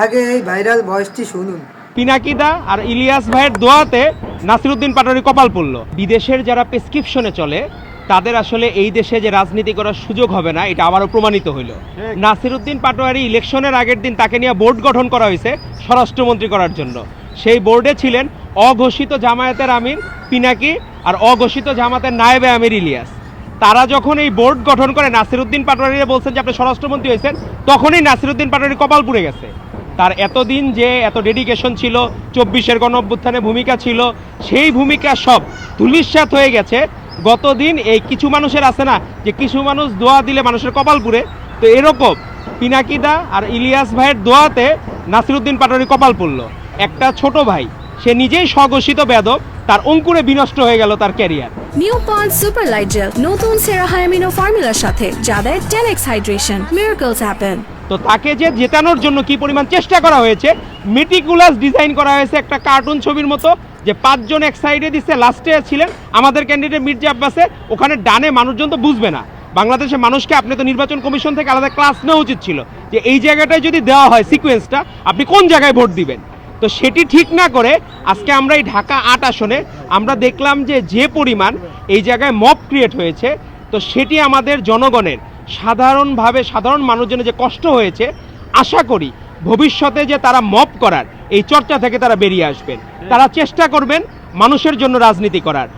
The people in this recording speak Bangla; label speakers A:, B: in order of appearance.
A: আগে এই ভাইরাল ভয়েসটি শুনুন।
B: পিনাকিদা আর ইলিয়াস ভাইয়ের দোয়াতে নাসিরউদ্দিন পাটোয়ারি কপাল পড়ল। বিদেশের যারা প্রেসক্রিপশনে চলে তাদের আসলে এই দেশে যে রাজনীতি করার সুযোগ হবে না, এটা আবারও প্রমাণিত হইল। নাসিরউদ্দিন পাটোয়ারি ইলেকশনের আগের দিন তাকে নিয়ে বোর্ড গঠন করা হয়েছে স্বরাষ্ট্রমন্ত্রী করার জন্য। সেই বোর্ডে ছিলেন অঘোষিত জামায়াতের আমির পিনাকি আর অঘোষিত জামাতের নায়েবে আমির ইলিয়াস। তারা যখন এই বোর্ড গঠন করে নাসিরউদ্দিন পাটোয়ারিরা বলছেন যে আপনি স্বরাষ্ট্রমন্ত্রী হয়েছেন, তখনই নাসিরউদ্দিন পাটোয়ারি কপাল পুড়ে গেছে। তার এতদিন যে এত ডেডিকেশন ছিল, 24-এর গণঅভ্যুত্থানে ভূমিকা ছিল, সেই ভূমিকা সব ধূলিসাৎ হয়ে গেছে। গতদিন এই কিছু মানুষের আছে না যে কিছু মানুষ দোয়া দিলে মানুষের কপাল পুড়ে, তো এরকম পিনাকিদা আর ইলিয়াস ভাইয়ের দোয়াতে নাসিরউদ্দিন পাটোয়ারি কপাল পড়ল। একটা ছোট ভাই, সে নিজেই স্বঘোষিত বেয়াদব, তার অঙ্কুরে বিনষ্ট হয়ে গেল তার ক্যারিয়ার।
C: নিউ পন্ড সুপার লাইট জেল নতুন সেরা হায়ামিনো ফর্মুলার সাথে যা দেয় 10x হাইড্রেশন। Miracles happen.
B: তো তাকে যে জেতানোর জন্য কি পরিমাণ চেষ্টা করা হয়েছে, মেটিকুলাস ডিজাইন করা হয়েছে একটা কার্টুন ছবির মতো, যে 5 জন এক সাইডে দিচ্ছে, লাস্টে ছিলেন আমাদের ক্যান্ডিডেট মির্জা আব্বাসে, ওখানে ডানে মানুষজন তো বুঝবে না। বাংলাদেশের মানুষকে আপনি তো নির্বাচন কমিশন থেকে আলাদা ক্লাস নেওয়া উচিত ছিল যে এই জায়গাটায় যদি দেওয়া হয় সিকোয়েন্সটা, আপনি কোন জায়গায় ভোট দিবেন। তো সেটি ঠিক না করে আজকে আমরা এই ঢাকা 8 আসনে আমরা দেখলাম যে পরিমাণ এই জায়গায় মব ক্রিয়েট হয়েছে, তো সেটি আমাদের জনগণের সাধারণভাবে সাধারণ মানুষজনের যে কষ্ট হয়েছে, আশা করি ভবিষ্যতে যে তারা মব করার এই চর্চা থেকে তারা বেরিয়ে আসবেন, তারা চেষ্টা করবেন মানুষের জন্য রাজনীতি করার।